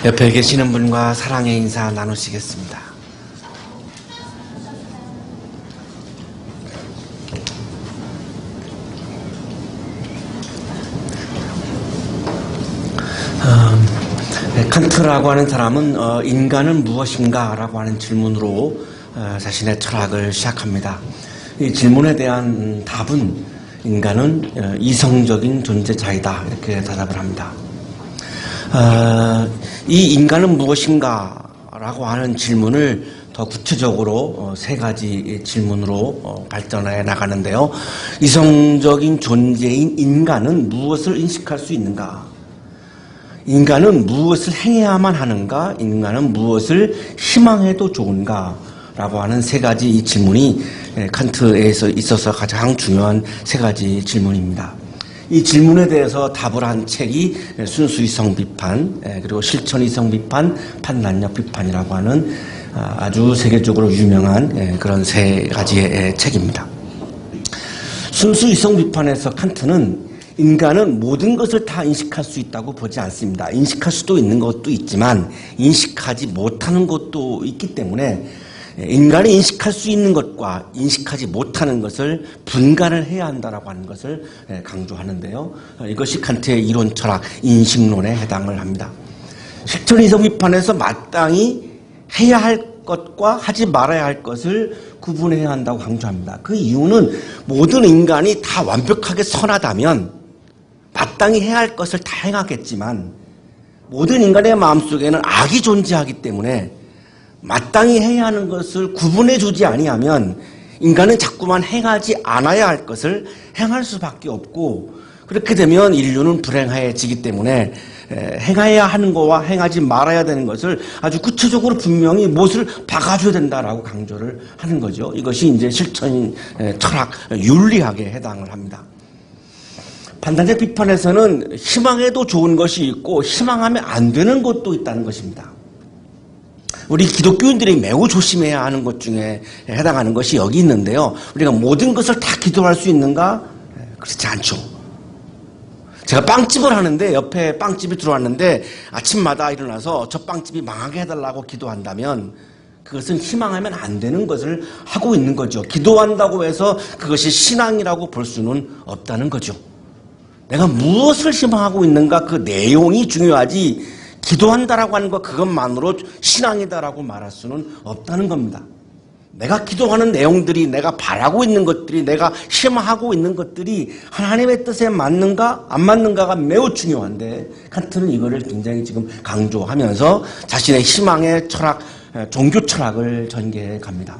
옆에 계시는 분과 사랑의 인사 나누시겠습니다. 칸트라고 하는 사람은 인간은 무엇인가? 라고 하는 질문으로 자신의 철학을 시작합니다. 이 질문에 대한 답은 인간은 이성적인 존재자이다, 이렇게 대답을 합니다. 이 인간은 무엇인가? 라고 하는 질문을 더 구체적으로 세 가지 질문으로 발전해 나가는데요. 이성적인 존재인 인간은 무엇을 인식할 수 있는가? 인간은 무엇을 행해야만 하는가? 인간은 무엇을 희망해도 좋은가? 라고 하는 세 가지 이 질문이 칸트에 있어서 가장 중요한 세 가지 질문입니다. 이 질문에 대해서 답을 한 책이 순수이성 비판, 그리고 실천이성 비판, 판단력 비판이라고 하는 아주 세계적으로 유명한 그런 세 가지의 책입니다. 순수이성 비판에서 칸트는 인간은 모든 것을 다 인식할 수 있다고 보지 않습니다. 인식할 수도 있는 것도 있지만 인식하지 못하는 것도 있기 때문에 인간이 인식할 수 있는 것과 인식하지 못하는 것을 분간을 해야 한다라고 하는 것을 강조하는데요. 이것이 칸트의 이론 철학, 인식론에 해당을 합니다. 실천이성 비판에서 마땅히 해야 할 것과 하지 말아야 할 것을 구분해야 한다고 강조합니다. 그 이유는 모든 인간이 다 완벽하게 선하다면 마땅히 해야 할 것을 다 행하겠지만 모든 인간의 마음속에는 악이 존재하기 때문에 마땅히 해야 하는 것을 구분해 주지 아니하면 인간은 자꾸만 행하지 않아야 할 것을 행할 수밖에 없고, 그렇게 되면 인류는 불행해지기 때문에 행해야 하는 것과 행하지 말아야 되는 것을 아주 구체적으로 분명히 못을 박아줘야 된다라고 강조를 하는 거죠. 이것이 이제 실천 철학 윤리학에 해당을 합니다. 판단적 비판에서는 희망해도 좋은 것이 있고 희망하면 안 되는 것도 있다는 것입니다. 우리 기독교인들이 매우 조심해야 하는 것 중에 해당하는 것이 여기 있는데요. 우리가 모든 것을 다 기도할 수 있는가? 그렇지 않죠. 제가 빵집을 하는데 옆에 빵집이 들어왔는데 아침마다 일어나서 저 빵집이 망하게 해달라고 기도한다면 그것은 희망하면 안 되는 것을 하고 있는 거죠. 기도한다고 해서 그것이 신앙이라고 볼 수는 없다는 거죠. 내가 무엇을 희망하고 있는가, 그 내용이 중요하지 기도한다라고 하는 것 그것만으로 신앙이다라고 말할 수는 없다는 겁니다. 내가 기도하는 내용들이, 내가 바라고 있는 것들이, 내가 희망하고 있는 것들이 하나님의 뜻에 맞는가 안 맞는가가 매우 중요한데 칸트는 이거를 굉장히 지금 강조하면서 자신의 희망의 철학, 종교 철학을 전개해 갑니다.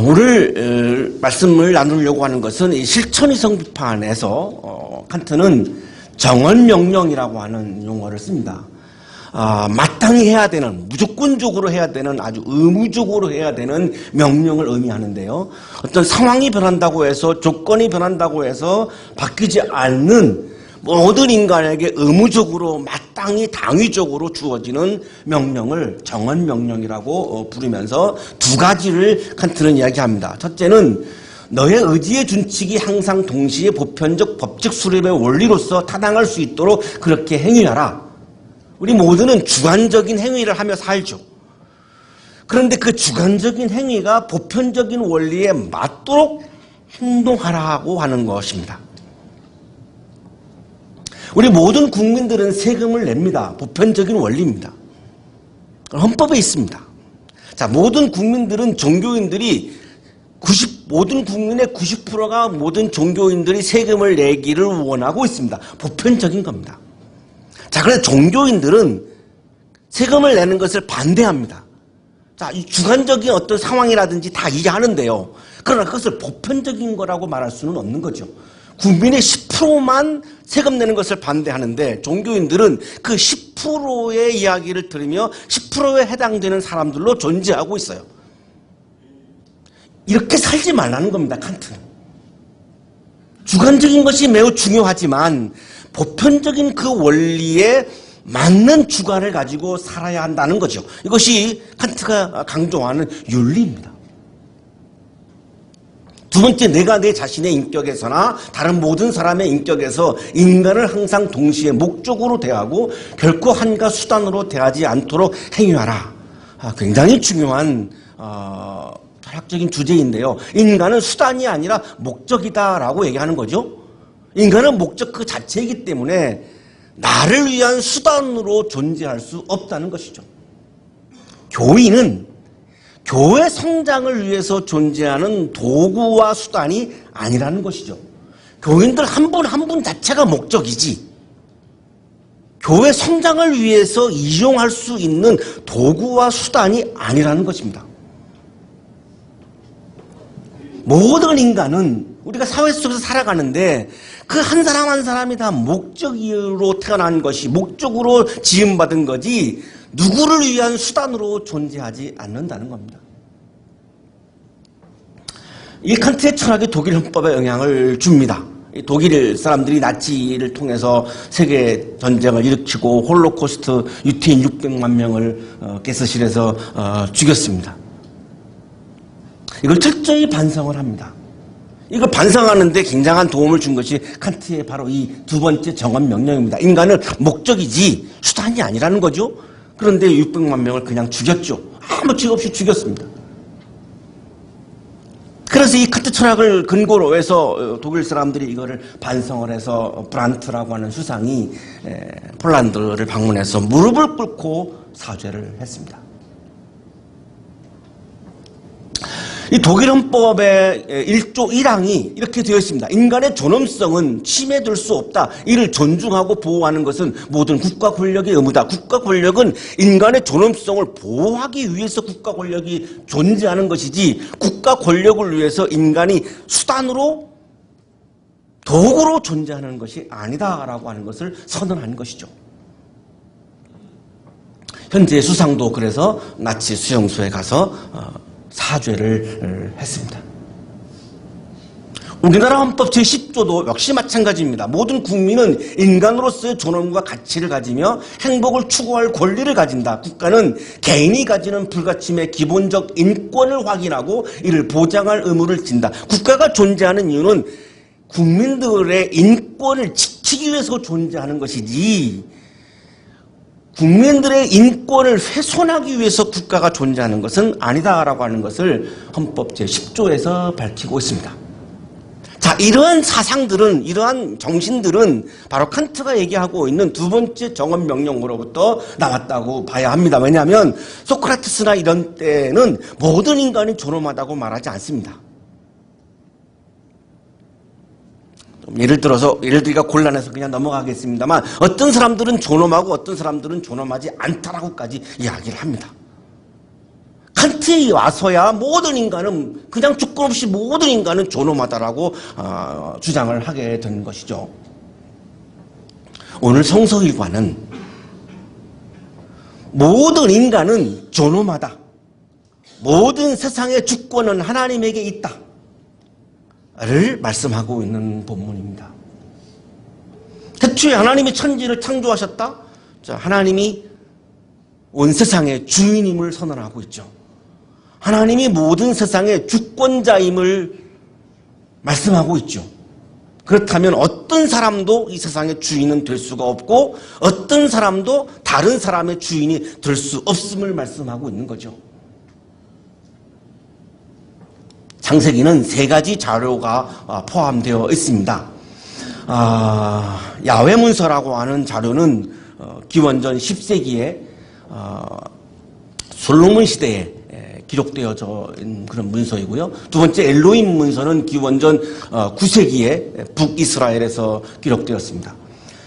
오늘 말씀을 나누려고 하는 것은 이 실천이성 비판에서 칸트는 정언명령이라고 하는 용어를 씁니다. 마땅히 해야 되는, 무조건적으로 해야 되는, 아주 의무적으로 해야 되는 명령을 의미하는데요. 어떤 상황이 변한다고 해서, 조건이 변한다고 해서 바뀌지 않는 모든 인간에게 의무적으로 마땅히 당위적으로 주어지는 명령을 정언명령이라고 부르면서 두 가지를 칸트는 이야기합니다. 첫째는 너의 의지의 준칙이 항상 동시에 보편적 법칙 수립의 원리로서 타당할 수 있도록 그렇게 행위하라. 우리 모두는 주관적인 행위를 하며 살죠. 그런데 그 주관적인 행위가 보편적인 원리에 맞도록 행동하라고 하는 것입니다. 우리 모든 국민들은 세금을 냅니다. 보편적인 원리입니다. 헌법에 있습니다. 자, 모든 국민들은 종교인들이 모든 국민의 90%가 모든 종교인들이 세금을 내기를 원하고 있습니다. 보편적인 겁니다. 자, 그런데 종교인들은 세금을 내는 것을 반대합니다. 자, 이 주관적인 어떤 상황이라든지 다 이해하는데요. 그러나 그것을 보편적인 거라고 말할 수는 없는 거죠. 국민의 10%만 세금 내는 것을 반대하는데 종교인들은 그 10%의 이야기를 들으며 10%에 해당되는 사람들로 존재하고 있어요. 이렇게 살지 말라는 겁니다, 칸트는. 주관적인 것이 매우 중요하지만 보편적인 그 원리에 맞는 주관을 가지고 살아야 한다는 거죠. 이것이 칸트가 강조하는 윤리입니다. 두 번째, 내가 내 자신의 인격에서나 다른 모든 사람의 인격에서 인간을 항상 동시에 목적으로 대하고 결코 한가 수단으로 대하지 않도록 행위하라. 굉장히 중요한 철학적인 주제인데요. 인간은 수단이 아니라 목적이다라고 얘기하는 거죠. 인간은 목적 그 자체이기 때문에 나를 위한 수단으로 존재할 수 없다는 것이죠. 교인은 교회 성장을 위해서 존재하는 도구와 수단이 아니라는 것이죠. 교인들 한 분 한 분 자체가 목적이지 교회 성장을 위해서 이용할 수 있는 도구와 수단이 아니라는 것입니다. 모든 인간은 우리가 사회 속에서 살아가는데 그 한 사람 한 사람이 다 목적으로 태어난 것이 목적으로 지음받은 거지 누구를 위한 수단으로 존재하지 않는다는 겁니다. 이 칸트의 철학이 독일 헌법에 영향을 줍니다. 독일 사람들이 나치를 통해서 세계 전쟁을 일으키고 홀로코스트 유태인 600만 명을 가스실에서 죽였습니다. 이걸 철저히 반성을 합니다. 이걸 반성하는데 굉장한 도움을 준 것이 칸트의 바로 이 두 번째 정언 명령입니다. 인간은 목적이지 수단이 아니라는 거죠. 그런데 600만 명을 그냥 죽였죠. 아무 죄 없이 죽였습니다. 그래서 이 칸트 철학을 근거로 해서 독일 사람들이 이거를 반성을 해서 브란트라고 하는 수상이 폴란드를 방문해서 무릎을 꿇고 사죄를 했습니다. 이 독일 헌법의 1조 1항이 이렇게 되어 있습니다. 인간의 존엄성은 침해될 수 없다. 이를 존중하고 보호하는 것은 모든 국가 권력의 의무다. 국가 권력은 인간의 존엄성을 보호하기 위해서 국가 권력이 존재하는 것이지 국가 권력을 위해서 인간이 수단으로 도구로 존재하는 것이 아니다라고 하는 것을 선언한 것이죠. 현재 수상도 그래서 나치 수용소에 가서 사죄를 했습니다. 우리나라 헌법 제10조도 역시 마찬가지입니다. 모든 국민은 인간으로서의 존엄과 가치를 가지며 행복을 추구할 권리를 가진다. 국가는 개인이 가지는 불가침의 기본적 인권을 확인하고 이를 보장할 의무를 진다. 국가가 존재하는 이유는 국민들의 인권을 지키기 위해서 존재하는 것이지 국민들의 인권을 훼손하기 위해서 국가가 존재하는 것은 아니다라고 하는 것을 헌법 제10조에서 밝히고 있습니다. 자, 이러한 사상들은, 이러한 정신들은 바로 칸트가 얘기하고 있는 두 번째 정언 명령으로부터 나왔다고 봐야 합니다. 왜냐하면 소크라테스나 이런 때는 모든 인간이 존엄하다고 말하지 않습니다. 예를 들기가 곤란해서 그냥 넘어가겠습니다만 어떤 사람들은 존엄하고 어떤 사람들은 존엄하지 않다라고까지 이야기를 합니다. 칸트에 와서야 모든 인간은 그냥 조건 없이 모든 인간은 존엄하다라고 주장을 하게 되는 것이죠. 오늘 성서일과는 모든 인간은 존엄하다. 모든 세상의 주권은 하나님에게 있다. 를 말씀하고 있는 본문입니다. 태초에 하나님이 천지를 창조하셨다. 자, 하나님이 온 세상의 주인임을 선언하고 있죠. 하나님이 모든 세상의 주권자임을 말씀하고 있죠. 그렇다면 어떤 사람도 이 세상의 주인은 될 수가 없고 어떤 사람도 다른 사람의 주인이 될 수 없음을 말씀하고 있는 거죠. 창세기는 세 가지 자료가 포함되어 있습니다. 야훼문서라고 하는 자료는 기원전 10세기에 솔로몬 시대에 기록되어져 있는 그런 문서이고요. 두 번째 엘로힘 문서는 기원전 9세기에 북이스라엘에서 기록되었습니다.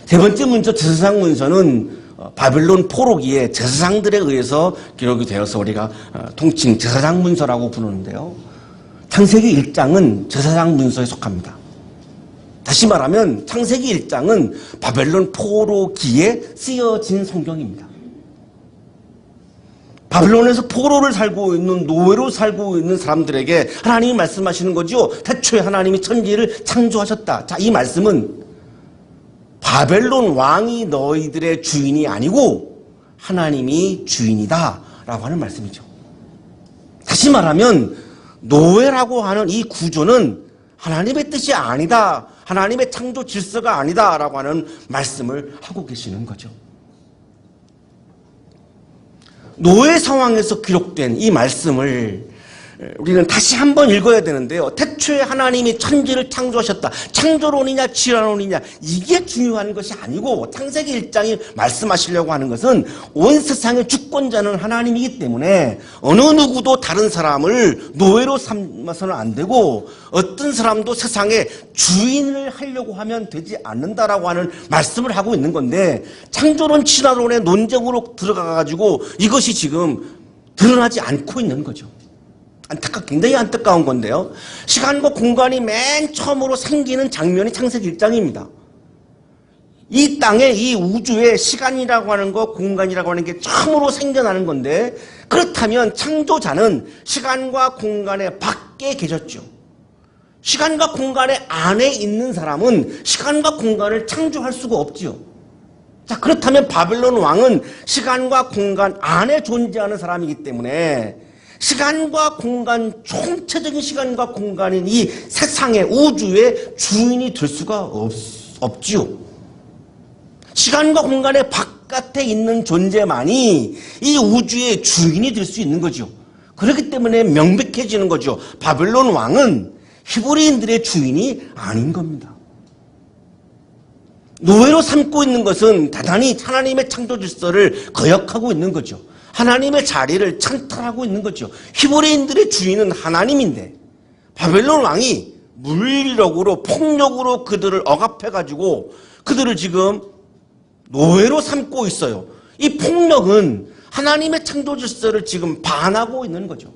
세 번째 문서 제사상 문서는 바벨론 포로기에 제사장들에 의해서 기록이 되어서 우리가 통칭 제사장 문서라고 부르는데요. 창세기 1장은 제사장 문서에 속합니다. 다시 말하면 창세기 1장은 바벨론 포로기에 쓰여진 성경입니다. 바벨론에서 포로를 살고 있는 노예로 살고 있는 사람들에게 하나님이 말씀하시는 거죠. 태초에 하나님이 천지를 창조하셨다. 자, 이 말씀은 바벨론 왕이 너희들의 주인이 아니고 하나님이 주인이다 라고 하는 말씀이죠. 다시 말하면 노예라고 하는 이 구조는 하나님의 뜻이 아니다. 하나님의 창조 질서가 아니다라고 하는 말씀을 하고 계시는 거죠. 노예 상황에서 기록된 이 말씀을 우리는 다시 한번 읽어야 되는데요. 태초에 하나님이 천지를 창조하셨다. 창조론이냐 질화론이냐 이게 중요한 것이 아니고 창세기 1장이 말씀하시려고 하는 것은 온 세상의 주권자는 하나님이기 때문에 어느 누구도 다른 사람을 노예로 삼아서는 안 되고 어떤 사람도 세상의 주인을 하려고 하면 되지 않는다라고 하는 말씀을 하고 있는 건데 창조론 질화론의 논쟁으로 들어가가지고 이것이 지금 드러나지 않고 있는 거죠. 굉장히 안타까운 건데요. 시간과 공간이 맨 처음으로 생기는 장면이 창세기 1장입니다. 이 땅에 이 우주에 시간이라고 하는 것, 공간이라고 하는 게 처음으로 생겨나는 건데 그렇다면 창조자는 시간과 공간의 밖에 계셨죠. 시간과 공간의 안에 있는 사람은 시간과 공간을 창조할 수가 없지요. 자, 그렇다면 바벨론 왕은 시간과 공간 안에 존재하는 사람이기 때문에 시간과 공간, 총체적인 시간과 공간인 이 세상의 우주의 주인이 될 수가 없지요. 시간과 공간의 바깥에 있는 존재만이 이 우주의 주인이 될 수 있는 거죠. 그렇기 때문에 명백해지는 거죠. 바벨론 왕은 히브리인들의 주인이 아닌 겁니다. 노예로 삼고 있는 것은 대단히 하나님의 창조 질서를 거역하고 있는 거죠. 하나님의 자리를 찬탈하고 있는 거죠. 히브리인들의 주인은 하나님인데 바벨론 왕이 물리력으로 폭력으로 그들을 억압해가지고 그들을 지금 노예로 삼고 있어요. 이 폭력은 하나님의 창조 질서를 지금 반하고 있는 거죠.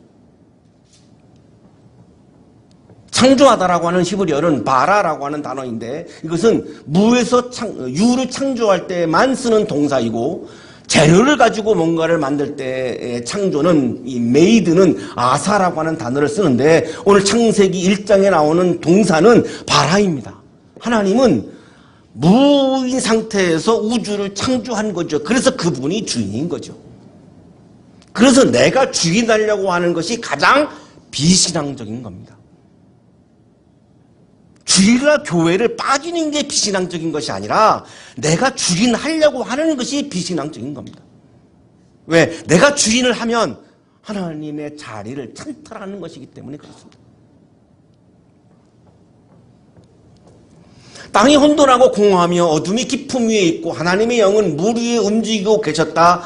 창조하다라고 하는 히브리어는 바라라고 하는 단어인데 이것은 무에서 유를 창조할 때만 쓰는 동사이고 재료를 가지고 뭔가를 만들 때의 창조는 이 메이드는 아사라고 하는 단어를 쓰는데 오늘 창세기 1장에 나오는 동사는 바라입니다. 하나님은 무인 상태에서 우주를 창조한 거죠. 그래서 그분이 주인인 거죠. 그래서 내가 주인하려고 하는 것이 가장 비신앙적인 겁니다. 주일날 교회를 빠지는 게 비신앙적인 것이 아니라 내가 주인하려고 하는 것이 비신앙적인 겁니다. 왜? 내가 주인을 하면 하나님의 자리를 찬탈하는 것이기 때문에 그렇습니다. 땅이 혼돈하고 공허하며 어둠이 깊음 위에 있고 하나님의 영은 물 위에 움직이고 계셨다.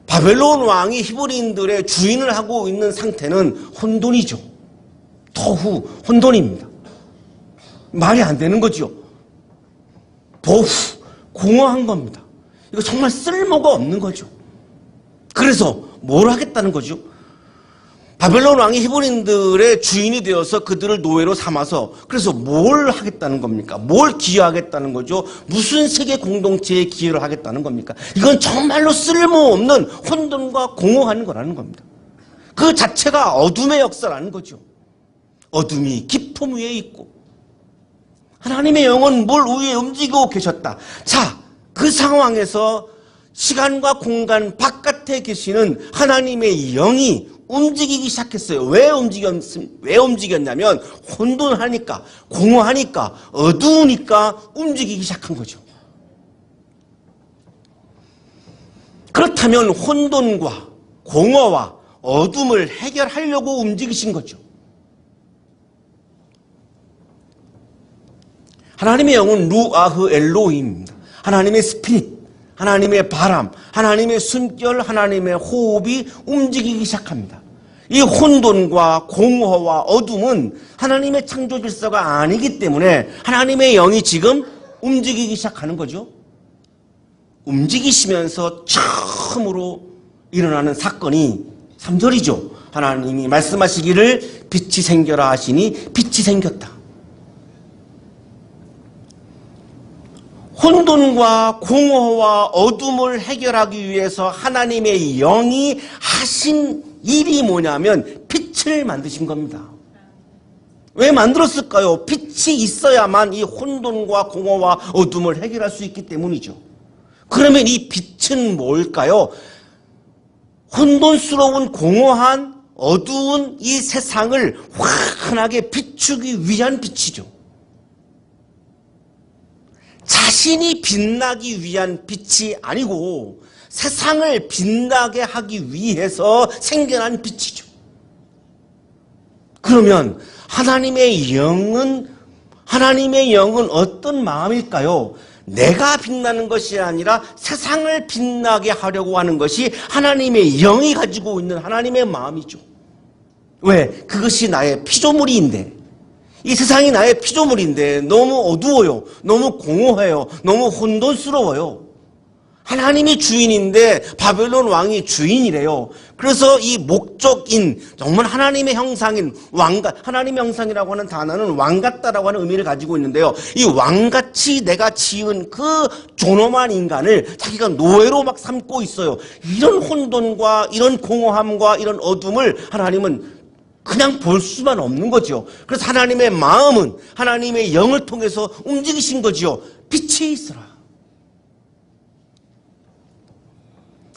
바벨론 왕이 히브리인들의 주인을 하고 있는 상태는 혼돈이죠. 토후, 혼돈입니다. 말이 안 되는 거죠. 보후, 공허한 겁니다. 이거 정말 쓸모가 없는 거죠. 그래서 뭘 하겠다는 거죠? 바벨론 왕이 히브리인들의 주인이 되어서 그들을 노예로 삼아서 그래서 뭘 하겠다는 겁니까? 뭘 기여하겠다는 거죠? 무슨 세계 공동체에 기여를 하겠다는 겁니까? 이건 정말로 쓸모없는 혼돈과 공허한 거라는 겁니다. 그 자체가 어둠의 역사라는 거죠. 어둠이 깊음 위에 있고 하나님의 영은 물 위에 움직이고 계셨다. 자, 그 상황에서 시간과 공간 바깥에 계시는 하나님의 영이 움직이기 시작했어요. 왜 움직였냐면 혼돈하니까, 공허하니까, 어두우니까 움직이기 시작한 거죠. 그렇다면 혼돈과 공허와 어둠을 해결하려고 움직이신 거죠. 하나님의 영은 루아흐 엘로힘입니다. 하나님의 스피릿, 하나님의 바람, 하나님의 숨결, 하나님의 호흡이 움직이기 시작합니다. 이 혼돈과 공허와 어둠은 하나님의 창조 질서가 아니기 때문에 하나님의 영이 지금 움직이기 시작하는 거죠. 움직이시면서 처음으로 일어나는 사건이 3절이죠. 하나님이 말씀하시기를 빛이 생겨라 하시니 빛이 생겼다. 혼돈과 공허와 어둠을 해결하기 위해서 하나님의 영이 하신 일이 뭐냐면 빛을 만드신 겁니다. 왜 만들었을까요? 빛이 있어야만 이 혼돈과 공허와 어둠을 해결할 수 있기 때문이죠. 그러면 이 빛은 뭘까요? 혼돈스러운 공허한 어두운 이 세상을 환하게 비추기 위한 빛이죠. 자신이 빛나기 위한 빛이 아니고 세상을 빛나게 하기 위해서 생겨난 빛이죠. 그러면 하나님의 영은 어떤 마음일까요? 내가 빛나는 것이 아니라 세상을 빛나게 하려고 하는 것이 하나님의 영이 가지고 있는 하나님의 마음이죠. 왜? 그것이 나의 피조물인데, 이 세상이 나의 피조물인데 너무 어두워요. 너무 공허해요. 너무 혼돈스러워요. 하나님이 주인인데 바벨론 왕이 주인이래요. 그래서 이 목적인 정말 하나님의 형상인 하나님의 형상이라고 하는 단어는 왕 같다라고 하는 의미를 가지고 있는데요. 이 왕같이 내가 지은 그 존엄한 인간을 자기가 노예로 막 삼고 있어요. 이런 혼돈과 이런 공허함과 이런 어둠을 하나님은 그냥 볼 수만 없는 거죠. 그래서 하나님의 마음은 하나님의 영을 통해서 움직이신 거지요. 빛이 있어라.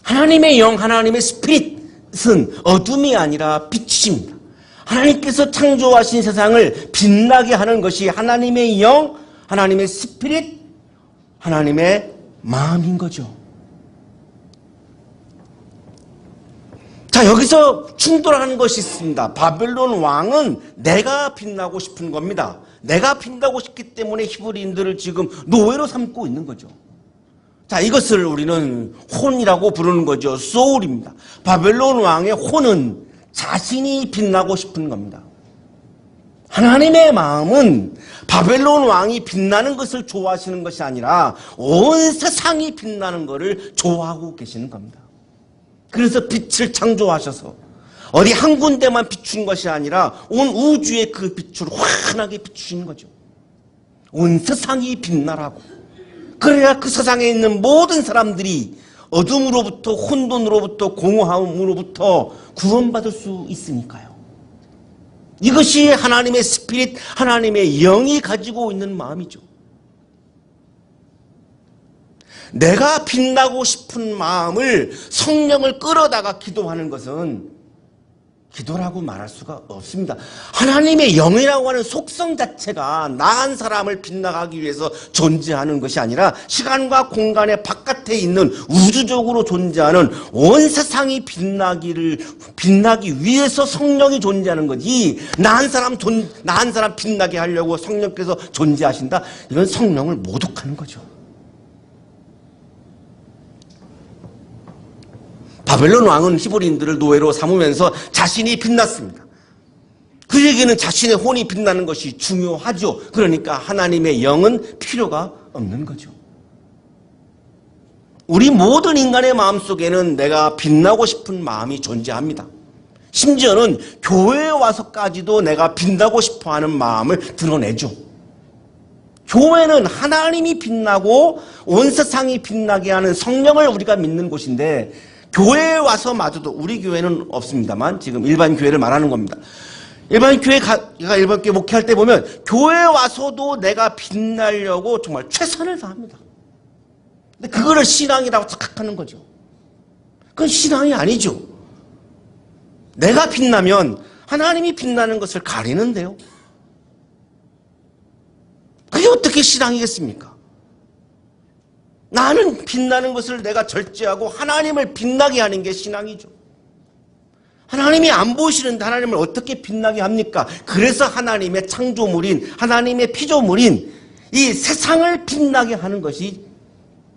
하나님의 영, 하나님의 스피릿은 어둠이 아니라 빛이십니다. 하나님께서 창조하신 세상을 빛나게 하는 것이 하나님의 영, 하나님의 스피릿, 하나님의 마음인 거죠. 자, 여기서 충돌하는 것이 있습니다. 바벨론 왕은 내가 빛나고 싶은 겁니다. 내가 빛나고 싶기 때문에 히브리인들을 지금 노예로 삼고 있는 거죠. 자, 이것을 우리는 혼이라고 부르는 거죠. 소울입니다. 바벨론 왕의 혼은 자신이 빛나고 싶은 겁니다. 하나님의 마음은 바벨론 왕이 빛나는 것을 좋아하시는 것이 아니라 온 세상이 빛나는 것을 좋아하고 계시는 겁니다. 그래서 빛을 창조하셔서 어디 한 군데만 비춘 것이 아니라 온 우주의 그 빛을 환하게 비추신 거죠. 온 세상이 빛나라고. 그래야 그 세상에 있는 모든 사람들이 어둠으로부터 혼돈으로부터 공허함으로부터 구원받을 수 있으니까요. 이것이 하나님의 스피릿, 하나님의 영이 가지고 있는 마음이죠. 내가 빛나고 싶은 마음을 성령을 끌어다가 기도하는 것은 기도라고 말할 수가 없습니다. 하나님의 영이라고 하는 속성 자체가 나 한 사람을 빛나가기 위해서 존재하는 것이 아니라 시간과 공간의 바깥에 있는 우주적으로 존재하는 온 세상이 빛나기 위해서 성령이 존재하는 거지. 나 한 사람 빛나게 하려고 성령께서 존재하신다. 이건 성령을 모독하는 거죠. 바벨론 왕은 히브리인들을 노예로 삼으면서 자신이 빛났습니다. 그에게는 자신의 혼이 빛나는 것이 중요하죠. 그러니까 하나님의 영은 필요가 없는 거죠. 우리 모든 인간의 마음속에는 내가 빛나고 싶은 마음이 존재합니다. 심지어는 교회에 와서까지도 내가 빛나고 싶어하는 마음을 드러내죠. 교회는 하나님이 빛나고 온 세상이 빛나게 하는 성령을 우리가 믿는 곳인데 교회에 와서마저도, 우리 교회는 없습니다만 지금 일반 교회를 말하는 겁니다. 일반 교회 목회할 때 보면 교회에 와서도 내가 빛나려고 정말 최선을 다합니다. 근데 그거를 신앙이라고 착각하는 거죠. 그건 신앙이 아니죠. 내가 빛나면 하나님이 빛나는 것을 가리는데요. 그게 어떻게 신앙이겠습니까? 나는 빛나는 것을 내가 절제하고 하나님을 빛나게 하는 게 신앙이죠. 하나님이 안 보이시는데 하나님을 어떻게 빛나게 합니까? 그래서 하나님의 창조물인, 하나님의 피조물인 이 세상을 빛나게 하는 것이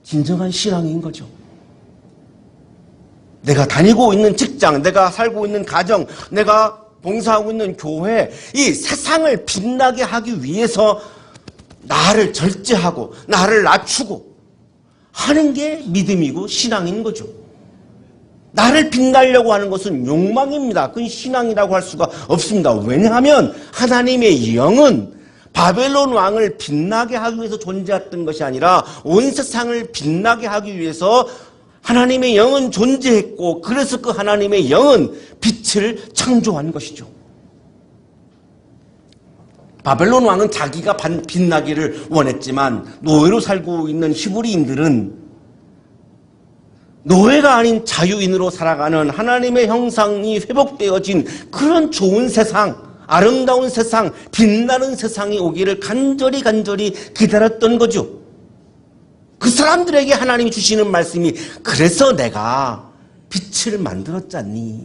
진정한 신앙인 거죠. 내가 다니고 있는 직장, 내가 살고 있는 가정, 내가 봉사하고 있는 교회, 이 세상을 빛나게 하기 위해서 나를 절제하고 나를 낮추고 하는 게 믿음이고 신앙인 거죠. 나를 빛나려고 하는 것은 욕망입니다. 그건 신앙이라고 할 수가 없습니다. 왜냐하면 하나님의 영은 바벨론 왕을 빛나게 하기 위해서 존재했던 것이 아니라 온 세상을 빛나게 하기 위해서 하나님의 영은 존재했고, 그래서 그 하나님의 영은 빛을 창조한 것이죠. 바벨론 왕은 자기가 빛나기를 원했지만 노예로 살고 있는 히브리인들은 노예가 아닌 자유인으로 살아가는 하나님의 형상이 회복되어진 그런 좋은 세상, 아름다운 세상, 빛나는 세상이 오기를 간절히 기다렸던 거죠. 그 사람들에게 하나님이 주시는 말씀이 그래서 내가 빛을 만들었잖니.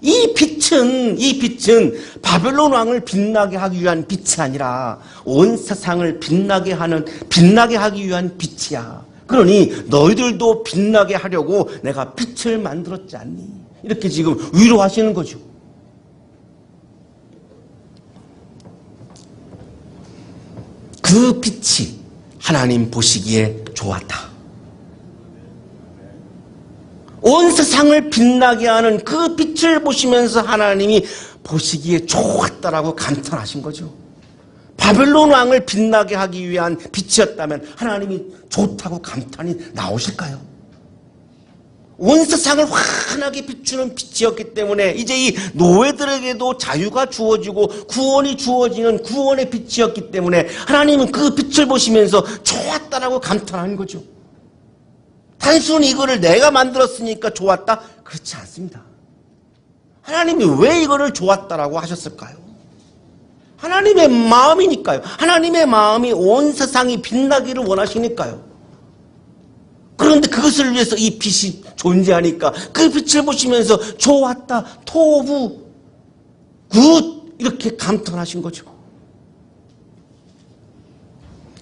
이 빛은 바벨론 왕을 빛나게 하기 위한 빛이 아니라 온 세상을 빛나게 하기 위한 빛이야. 그러니 너희들도 빛나게 하려고 내가 빛을 만들었지 않니? 이렇게 지금 위로하시는 거죠. 그 빛이 하나님 보시기에 좋았다. 온 세상을 빛나게 하는 그 빛을 보시면서 하나님이 보시기에 좋았다라고 감탄하신 거죠. 바벨론 왕을 빛나게 하기 위한 빛이었다면 하나님이 좋다고 감탄이 나오실까요? 온 세상을 환하게 비추는 빛이었기 때문에 이제 이 노예들에게도 자유가 주어지고 구원이 주어지는 구원의 빛이었기 때문에 하나님은 그 빛을 보시면서 좋았다라고 감탄한 거죠. 단순히 이거를 내가 만들었으니까 좋았다? 그렇지 않습니다. 하나님이 왜 이거를 좋았다라고 하셨을까요? 하나님의 마음이니까요. 하나님의 마음이 온 세상이 빛나기를 원하시니까요. 그런데 그것을 위해서 이 빛이 존재하니까 그 빛을 보시면서 좋았다, 토부, 굿 이렇게 감탄하신 거죠.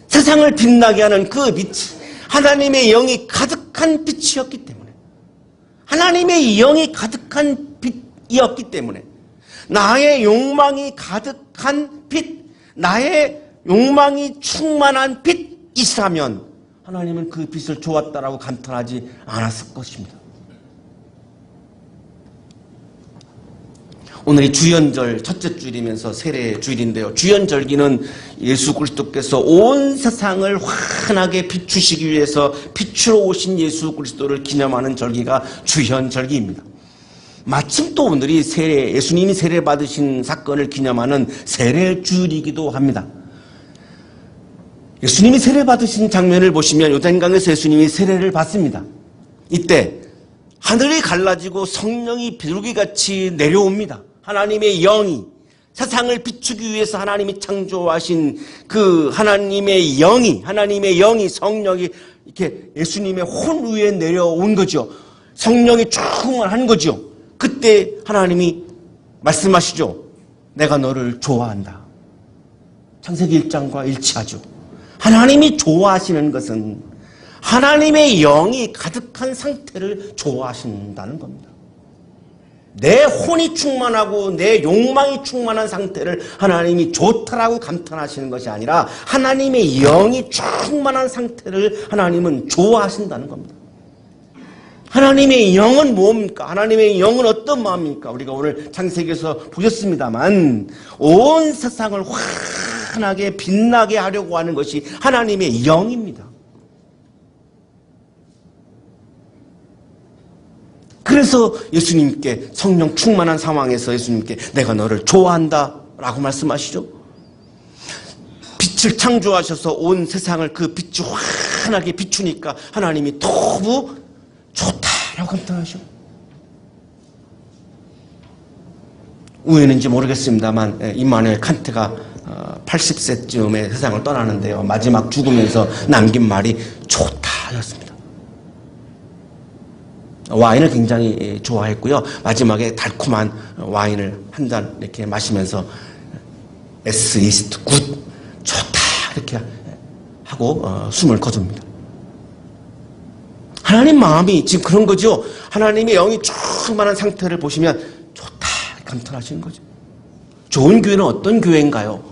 세상을 빛나게 하는 그 빛이 하나님의 영이 가득한 빛이었기 때문에, 하나님의 영이 가득한 빛이었기 때문에, 나의 욕망이 가득한 빛, 나의 욕망이 충만한 빛이라면 하나님은 그 빛을 좋았다라고 감탄하지 않았을 것입니다. 오늘이 주연절 첫째 주일이면서 세례 주일인데요. 주연절기는 예수 그리스도께서 온 세상을 환하게 비추시기 위해서 빛으로 오신 예수 그리스도를 기념하는 절기가 주연절기입니다. 마침 또 오늘이 예수님이 세례 받으신 사건을 기념하는 세례 주일이기도 합니다. 예수님이 세례 받으신 장면을 보시면 요단강에서 예수님이 세례를 받습니다. 이때 하늘이 갈라지고 성령이 비둘기같이 내려옵니다. 하나님의 영이 세상을 비추기 위해서 하나님이 창조하신 그 하나님의 영이 성령이 이렇게 예수님의 혼 위에 내려온 거죠. 성령이 충만한 거죠. 그때 하나님이 말씀하시죠. 내가 너를 좋아한다. 창세기 1장과 일치하죠. 하나님이 좋아하시는 것은 하나님의 영이 가득한 상태를 좋아하신다는 겁니다. 내 혼이 충만하고 내 욕망이 충만한 상태를 하나님이 좋다라고 감탄하시는 것이 아니라 하나님의 영이 충만한 상태를 하나님은 좋아하신다는 겁니다. 하나님의 영은 뭡니까? 하나님의 영은 어떤 마음입니까? 우리가 오늘 창세기에서 보셨습니다만 온 세상을 환하게 빛나게 하려고 하는 것이 하나님의 영입니다. 그래서 예수님께 성령 충만한 상황에서 예수님께 내가 너를 좋아한다 라고 말씀하시죠. 빛을 창조하셔서 온 세상을 그 빛이 환하게 비추니까 하나님이 너무 좋다라고 감탄하셔. 우연인지 모르겠습니다만 임마누엘 칸트가 80세쯤에 세상을 떠나는데요. 마지막 죽으면서 남긴 말이 좋다였습니다. 와인을 굉장히 좋아했고요. 마지막에 달콤한 와인을 한 잔 이렇게 마시면서 S 이스트 굿 좋다 이렇게 하고 숨을 거둡니다. 하나님 마음이 지금 그런 거죠. 하나님의 영이 충만한 상태를 보시면 좋다 감탄하시는 거죠. 좋은 교회는 어떤 교회인가요?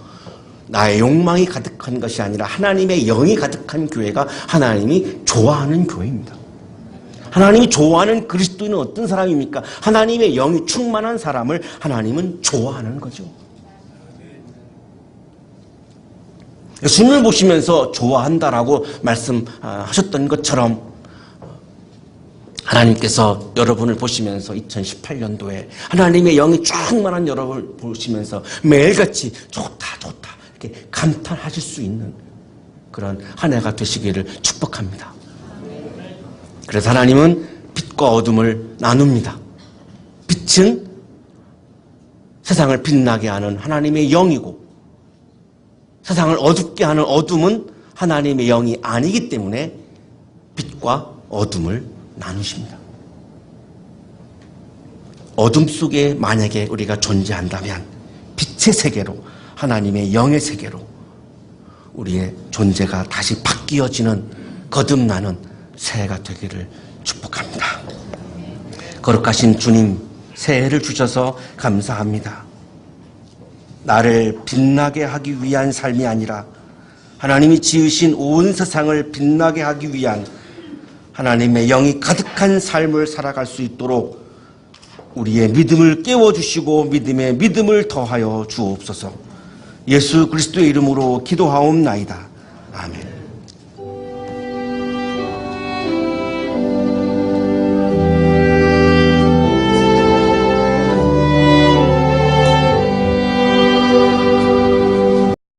나의 욕망이 가득한 것이 아니라 하나님의 영이 가득한 교회가 하나님이 좋아하는 교회입니다. 하나님이 좋아하는 그리스도인은 어떤 사람입니까? 하나님의 영이 충만한 사람을 하나님은 좋아하는 거죠. 예수님을 보시면서 좋아한다라고 말씀하셨던 것처럼 하나님께서 여러분을 보시면서 2018년도에 하나님의 영이 충만한 여러분을 보시면서 매일같이 좋다 이렇게 감탄하실 수 있는 그런 한 해가 되시기를 축복합니다. 그래서 하나님은 빛과 어둠을 나눕니다. 빛은 세상을 빛나게 하는 하나님의 영이고 세상을 어둡게 하는 어둠은 하나님의 영이 아니기 때문에 빛과 어둠을 나누십니다. 어둠 속에 만약에 우리가 존재한다면 빛의 세계로, 하나님의 영의 세계로 우리의 존재가 다시 바뀌어지는, 거듭나는 새해가 되기를 축복합니다. 거룩하신 주님, 새해를 주셔서 감사합니다. 나를 빛나게 하기 위한 삶이 아니라 하나님이 지으신 온 세상을 빛나게 하기 위한 하나님의 영이 가득한 삶을 살아갈 수 있도록 우리의 믿음을 깨워주시고 믿음에 믿음을 더하여 주옵소서. 예수 그리스도의 이름으로 기도하옵나이다. 아멘.